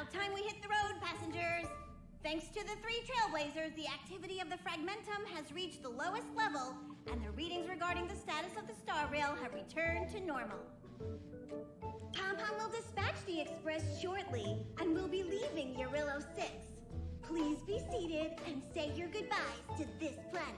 About time we hit the road, passengers. Thanks to the 3 Trailblazers, the activity of the Fragmentum has reached the lowest level, and the readings regarding the status of the Star Rail have returned to normal. Pom-Pom will dispatch the Express shortly, and we'll be leaving Urillo 6. Please be seated and say your goodbyes to this planet.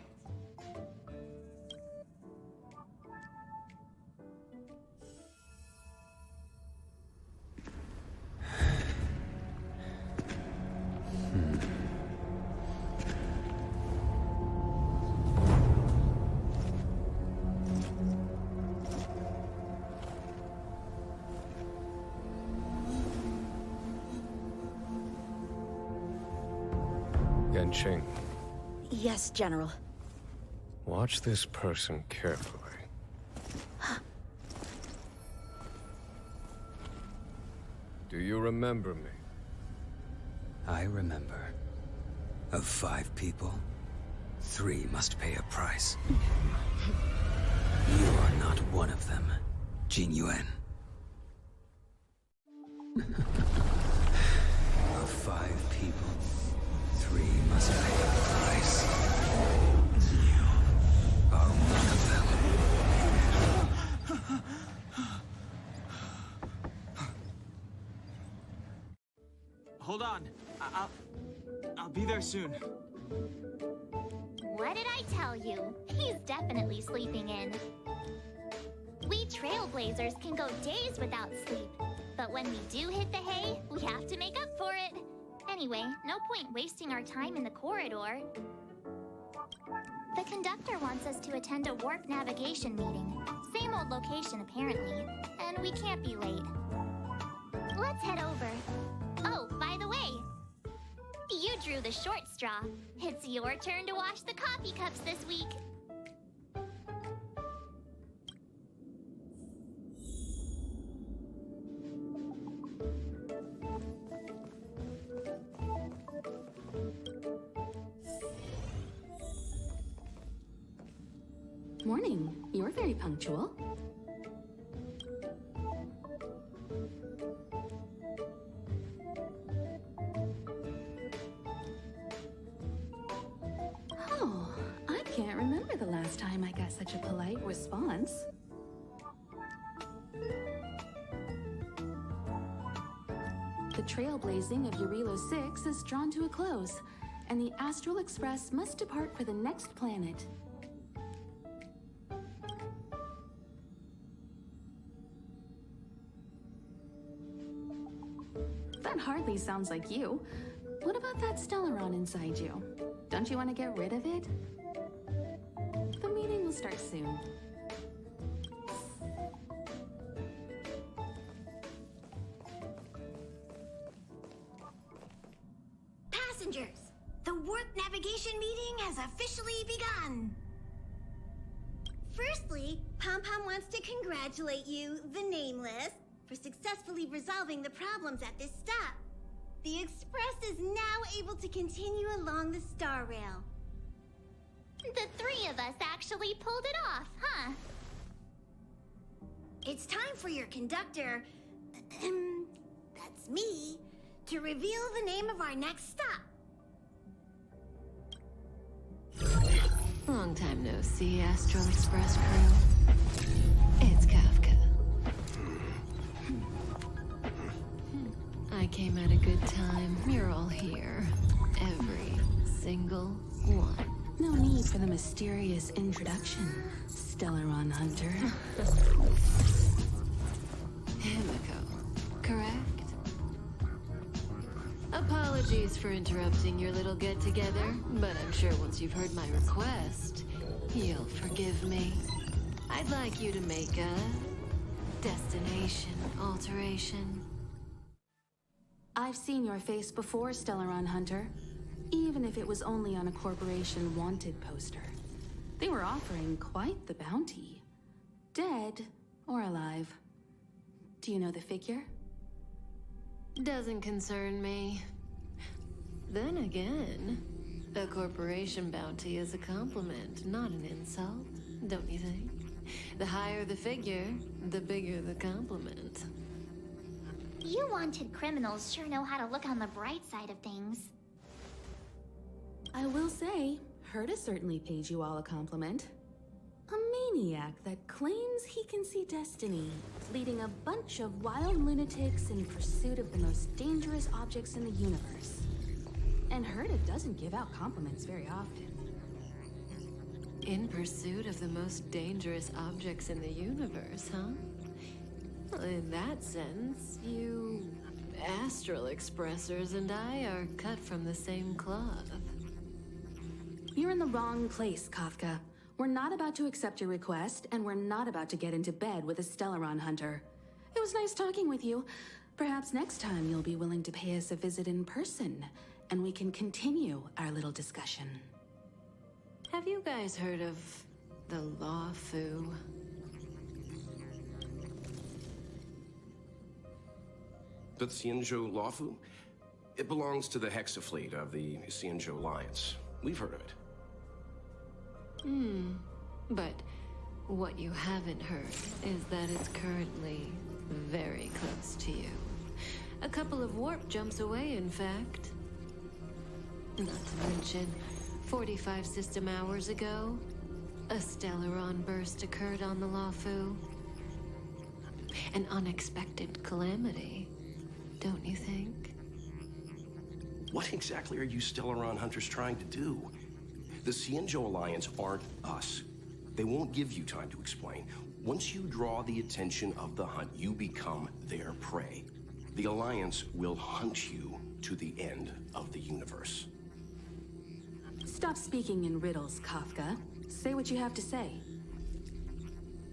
Ching. Yes, General. Watch this person carefully. Do you remember me? I remember. Of 5 people, 3 must pay a price. You are not one of them, Jin Yuan. Of 5 people, 3 must pay a price. You are one of them. Hold on. I'll be there soon. What did I tell you? He's definitely sleeping in. We Trailblazers can go days without sleep. But when we do hit the hay, we have to make up for it. Anyway, no point wasting our time in the corridor. The conductor wants us to attend a warp navigation meeting. Same old location, apparently. And we can't be late. Let's head over. Oh, by the way, you drew the short straw. It's your turn to wash the coffee cups this week. Morning. You're very punctual. Oh, I can't remember the last time I got such a polite response. The trailblazing of Urillo 6 is drawn to a close, and the Astral Express must depart for the next planet. That hardly sounds like you. What about that Stellaron inside you? Don't you want to get rid of it? The meeting will start soon. Passengers, the warp navigation meeting has officially begun. Firstly, Pom-Pom wants to congratulate you, the Nameless, for successfully resolving the problems at this stop. The Express is now able to continue along the Star Rail. The 3 of us actually pulled it off, huh? It's time for your conductor, that's me, to reveal the name of our next stop. Long time no see, Astral Express crew. It's Kafka. I came at a good time. You're all here. Every single one. No need for the mysterious introduction, Stellaron Hunter. Himiko, correct? Apologies for interrupting your little get-together, but I'm sure once you've heard my request, you'll forgive me. I'd like you to make a destination alteration. I've seen your face before, Stellaron Hunter. Even if it was only on a corporation wanted poster. They were offering quite the bounty. Dead or alive. Do you know the figure? Doesn't concern me. Then again, a corporation bounty is a compliment, not an insult, don't you think? The higher the figure, the bigger the compliment. You wanted criminals sure know how to look on the bright side of things. I will say, Herta certainly paid you all a compliment. A maniac that claims he can see destiny, leading a bunch of wild lunatics in pursuit of the most dangerous objects in the universe. And Herta doesn't give out compliments very often. In pursuit of the most dangerous objects in the universe, huh? Well, in that sense, you astral expressors and I are cut from the same cloth. You're in the wrong place, Kafka. We're not about to accept your request, and we're not about to get into bed with a Stellaron hunter. It was nice talking with you. Perhaps next time you'll be willing to pay us a visit in person, and we can continue our little discussion. Have you guys heard of the Law Fu? The Xianzhou Lawfu? It belongs to the Hexafleet of the Xianzhou Alliance. We've heard of it. But what you haven't heard is that it's currently very close to you. A couple of warp jumps away, in fact. Not to mention, 45 system hours ago, a Stellaron burst occurred on the Lawfu. An unexpected calamity, don't you think? What exactly are you Stellaron hunters trying to do? The Xianzhou Alliance aren't us. They won't give you time to explain. Once you draw the attention of the hunt, you become their prey. The Alliance will hunt you to the end of the universe. Stop speaking in riddles, Kafka. Say what you have to say.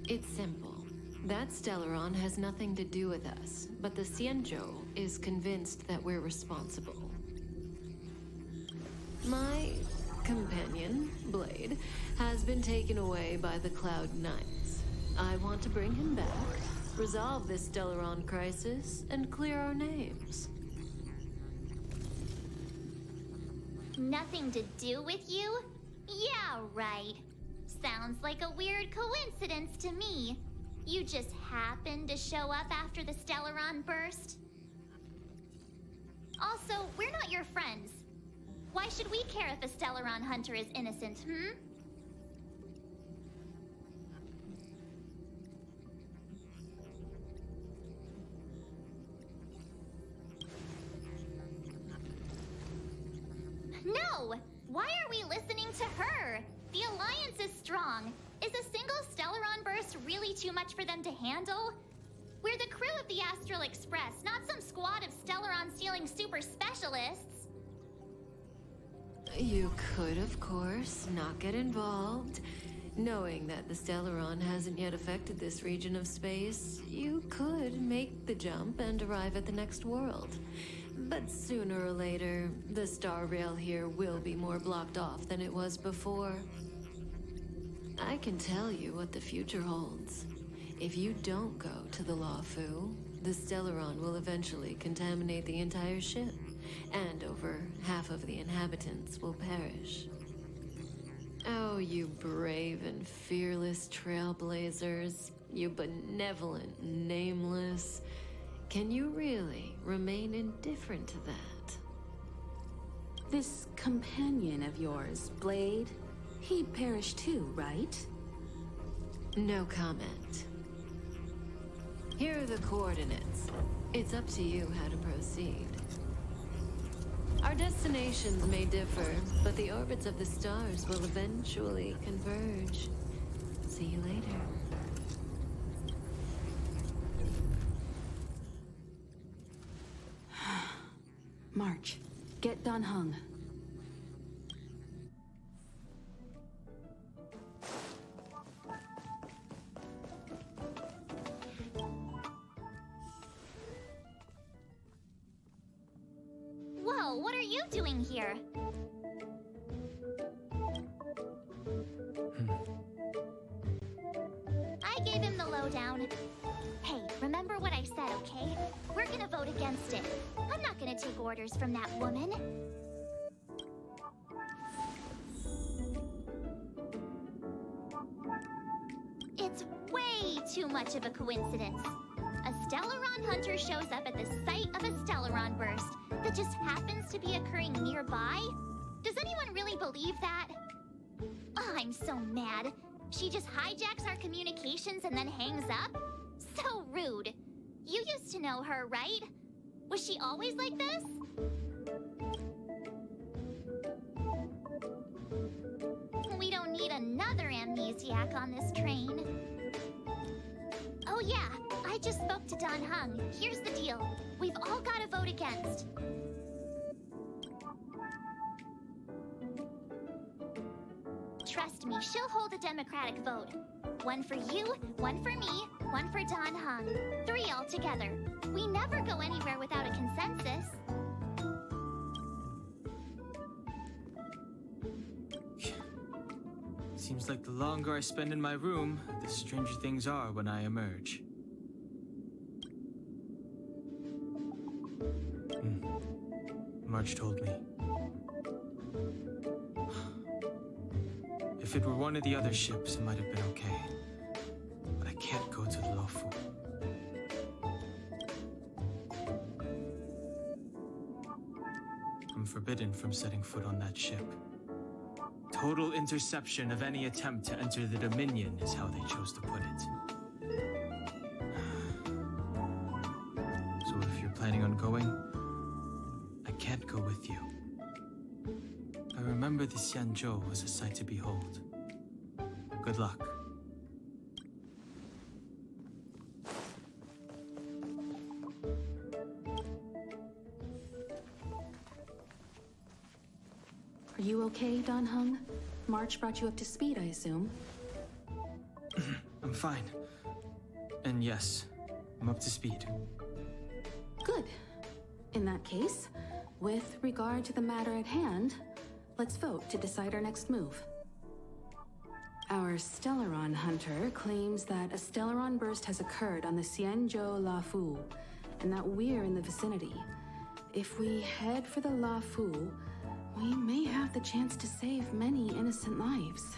It's simple. That Stellaron has nothing to do with us, but the Xianzhou is convinced that we're responsible. My companion, Blade, has been taken away by the Cloud Knights. I want to bring him back, resolve this Stellaron crisis, and clear our names. Nothing to do with you? Yeah, right. Sounds like a weird coincidence to me. You just happened to show up after the Stellaron burst? Also, we're not your friends. Why should we care if a Stellaron hunter is innocent, No! Why are we listening to her? The Alliance is strong. Is a single Stellaron burst really too much for them to handle? We're the crew of the Astral Express, not some squad of Stellaron-stealing super specialists. You could, of course, not get involved. Knowing that the Stellaron hasn't yet affected this region of space, you could make the jump and arrive at the next world. But sooner or later, the star rail here will be more blocked off than it was before. I can tell you what the future holds. If you don't go to the Lawfu, the Stellaron will eventually contaminate the entire ship, and over half of the inhabitants will perish. Oh, you brave and fearless trailblazers, you benevolent nameless. Can you really remain indifferent to that? This companion of yours, Blade, he perished too, right? No comment. Here are the coordinates. It's up to you how to proceed. Our destinations may differ, but the orbits of the stars will eventually converge. See you later. March, get Dan Heng. Whoa, what are you doing here? I gave him the lowdown. Hey, remember what I said, okay? We're gonna vote against it. I'm not gonna take orders from that woman. It's way too much of a coincidence. A Stellaron Dawn Hunter shows up at the site of a Stellaron burst that just happens to be occurring nearby? Does anyone really believe that? Oh, I'm so mad. She just hijacks our communications and then hangs up? So rude. You used to know her, right? Was she always like this? We don't need another amnesiac on this train. Oh yeah, I just spoke to Don Hung. Here's the deal. We've all got to vote against. Trust me, she'll hold a democratic vote. One for you, one for me, one for Don Hung. 3 altogether. We never go anywhere without a consensus. Seems like the longer I spend in my room, the stranger things are when I emerge. March told me. If it were one of the other ships, it might have been okay. But I can't go to the Lofu. I'm forbidden from setting foot on that ship. Total interception of any attempt to enter the Dominion is how they chose to put it. So if you're planning on going, I can't go with you. I remember the Xianzhou was a sight to behold. Good luck. Are you okay, Don Hung? March brought you up to speed, I assume. I'm fine. And yes, I'm up to speed. Good. In that case, with regard to the matter at hand, let's vote to decide our next move. Our Stellaron hunter claims that a Stellaron burst has occurred on the Xianzhou Lafu, and that we're in the vicinity. If we head for the Lafu, we may have the chance to save many innocent lives.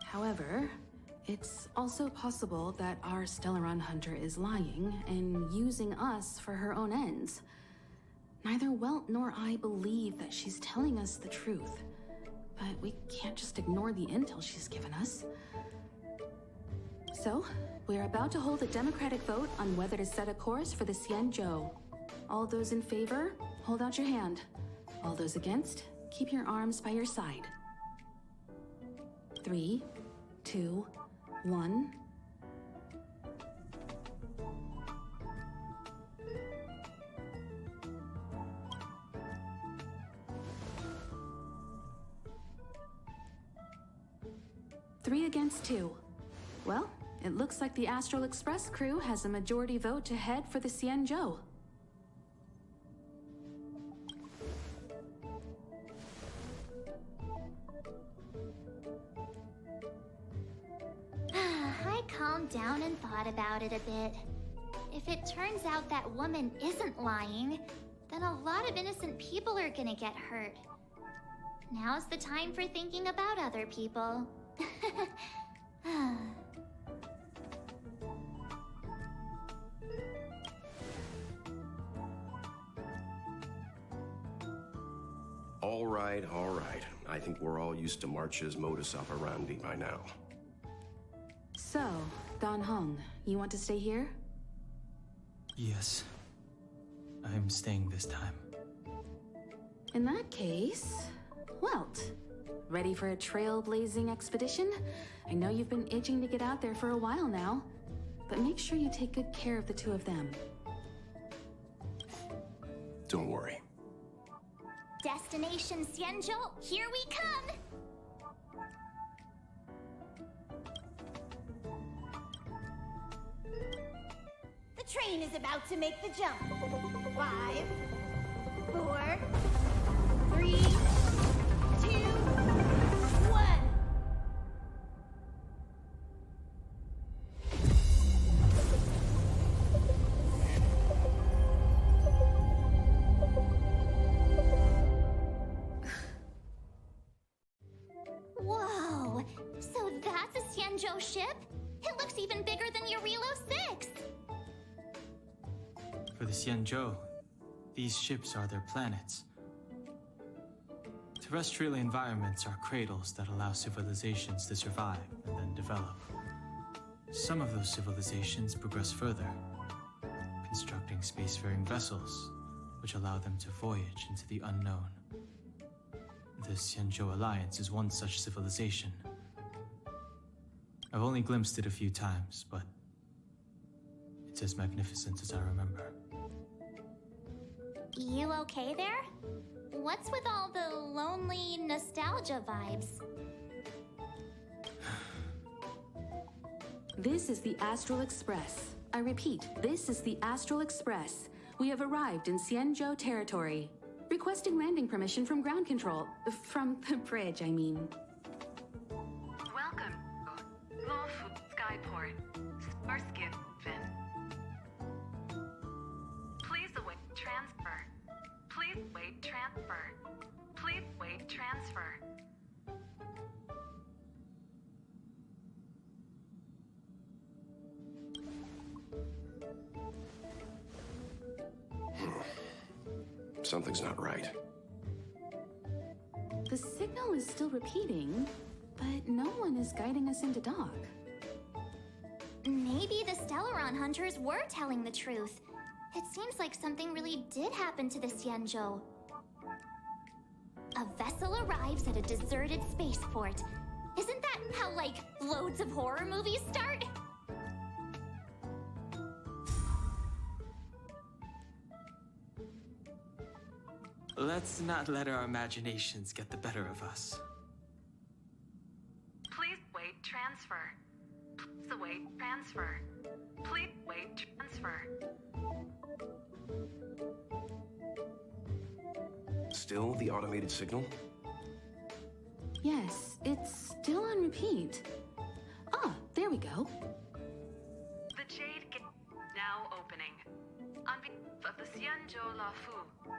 However, it's also possible that our Stellaron hunter is lying and using us for her own ends. Neither Welt nor I believe that she's telling us the truth, but we can't just ignore the intel she's given us. So, we're about to hold a democratic vote on whether to set a course for the Xianzhou. All those in favor, hold out your hand. All those against, keep your arms by your side. 3, 2, 1. Three against 2. Well, it looks like the Astral Express crew has a majority vote to head for the Xianzhou. I calmed down and thought about it a bit. If it turns out that woman isn't lying, then a lot of innocent people are gonna get hurt. Now's the time for thinking about other people. All right, all right. I think we're all used to March's modus operandi by now. So, Don Hung, you want to stay here? Yes. I'm staying this time. In that case, Welt, ready for a trailblazing expedition? I know you've been itching to get out there for a while now, but make sure you take good care of the two of them. Don't worry. Destination Xianzhou, here we come! The train is about to make the jump. 5, 4, 3, 2, 1. Whoa! So that's a Xianzhou ship? It looks even bigger than Eurilo 6! the Xianzhou, these ships are their planets. Terrestrial environments are cradles that allow civilizations to survive and then develop. Some of those civilizations progress further, constructing spacefaring vessels, which allow them to voyage into the unknown. The Xianzhou Alliance is one such civilization. I've only glimpsed it a few times, but it's as magnificent as I remember. You okay there? What's with all the lonely nostalgia vibes? This is the Astral Express. I repeat, this is the Astral Express. We have arrived in Xianzhou territory. Requesting landing permission from ground control. From the bridge, I mean. Welcome. Lawful Skyport. Starskin Fin. Please await transfer. Please wait transfer. Please wait transfer. Something's not right. The signal is still repeating, but no one is guiding us into dock. Maybe the Stellaron hunters were telling the truth. It seems like something really did happen to the Xianzhou. A vessel arrives at a deserted spaceport. Isn't that how, like, loads of horror movies start? Let's not let our imaginations get the better of us. Please wait transfer. Please await transfer. Please wait transfer. Still the automated signal? Yes, it's still on repeat. Ah, there we go. The Jade Gate now opening. On behalf of the Xianzhou Lafu,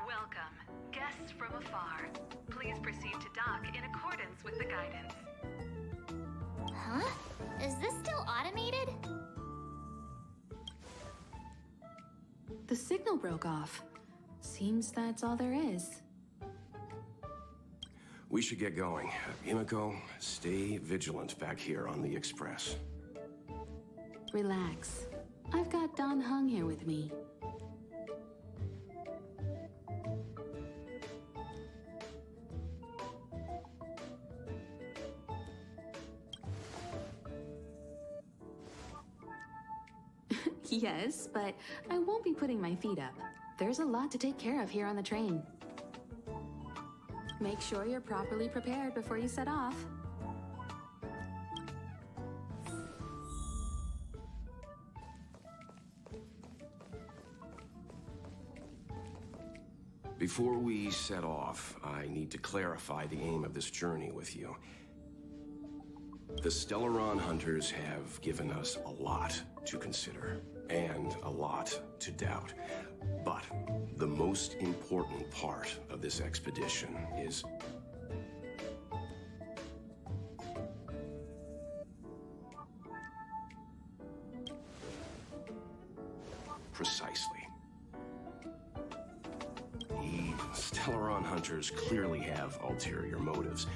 welcome, guests from afar. Please proceed to dock in accordance with the guidance. Huh? Is this still automated? The signal broke off. Seems that's all there is. We should get going. Himiko, stay vigilant back here on the Express. Relax. I've got Don Hung here with me. Yes, but I won't be putting my feet up. There's a lot to take care of here on the train. Make sure you're properly prepared before you set off. Before we set off, I need to clarify the aim of this journey with you. The Stellaron hunters have given us a lot to consider, and a lot to doubt. But the most important part of this expedition is... precisely. The Stellaron hunters clearly have ulterior motives.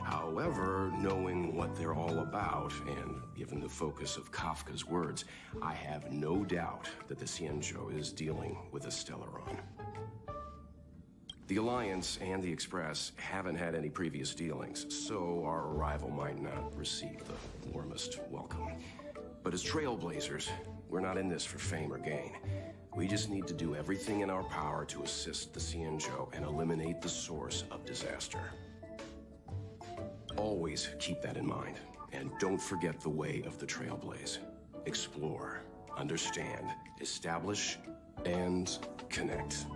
However, knowing what they're all about, and given the focus of Kafka's words, I have no doubt that the Xianzhou is dealing with a Stellaron. The Alliance and the Express haven't had any previous dealings, so our arrival might not receive the warmest welcome. But as Trailblazers, we're not in this for fame or gain. We just need to do everything in our power to assist the Xianzhou and eliminate the source of disaster. Always keep that in mind, and don't forget the way of the Trailblaze. Explore, understand, establish, and connect.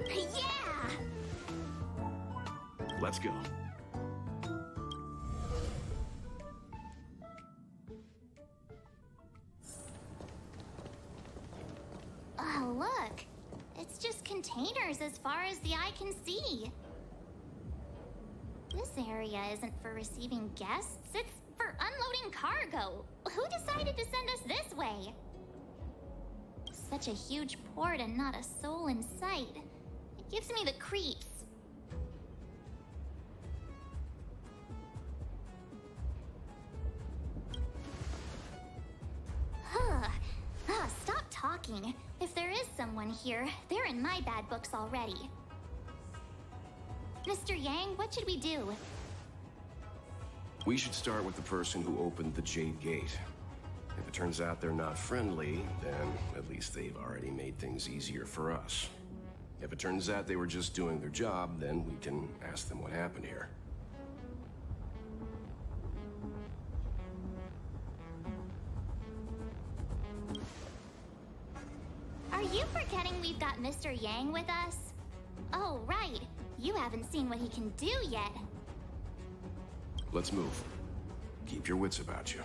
Yeah! Let's go. Oh, look. It's just containers as far as the eye can see. This area isn't for receiving guests, it's for unloading cargo. Who decided to send us this way? such a huge port and not a soul in sight. It gives me the creeps. Stop talking. If there is someone here, they're in my bad books already. Mr. Yang, what should we do? We should start with the person who opened the Jade Gate. If it turns out they're not friendly, then at least they've already made things easier for us. If it turns out they were just doing their job, then we can ask them what happened here. Are you forgetting we've got Mr. Yang with us? Oh, right. You haven't seen what he can do yet. Let's move. Keep your wits about you.